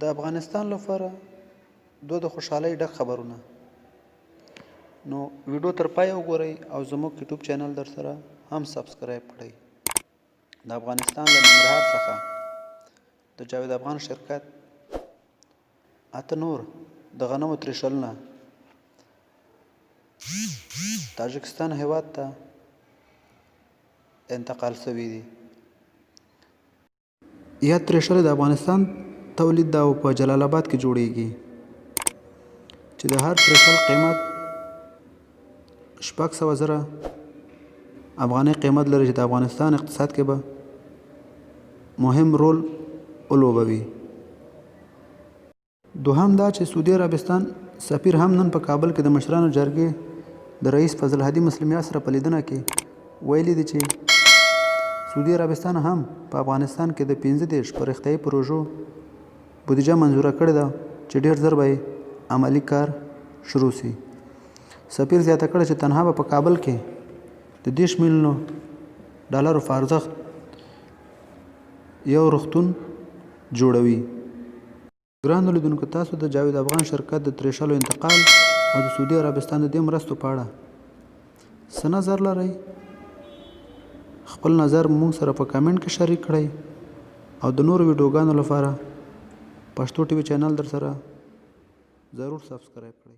د افغانستان لپاره دوه د خوشحالۍ ډک خبرونه. نو ویډیو تر پای وګورئ او زموږ یوټیوب چینل در سره هم سبسکرایب کړئ. د افغانستان له ننګرهار څخه د جاوید افغان شرکت 8 نور د غنمو ترېشلونه تاجکستان هیواد ته انتقال شوي دي. یا ترېشل د افغانستان تولید دا په جلال آباد کې جوړیږي چې د هر ترېشل قیمت 600,000 افغانۍ قیمت لري چې د افغانستان اقتصاد کې به مهم رول ولوبوي. دوهم دا چې سعودي عربستان سفیر هم نن په کابل کې د مشرانو جرګې د رئیس فضل هادي مسلمیا سره په لیدنه کې ویلي دي چې سعودي عربستان هم په افغانستان کې د 15 پرختیایي پروژو بودیجه منظوره کړې ده چې ډېر ژر به عملي کار شروع شي. سفیر زیاته کړه چې تنها به په کابل کې د 10 میلیونو ډالرو په ارزښت یو روغتون جوړوي. ګرانو لیدونکو، تاسو د جاوید افغان شرکت د ترېشلو انتقال او د سعودي عربستان د دې مرستو په اړه څه نظر لرئ؟ خپل نظر موږ سره په کامنټ کې شریک کړئ او د نورو ویډیوګانو لپاره پښتو ټي وي چینل در سره ضرور سبسکرایب کړئ.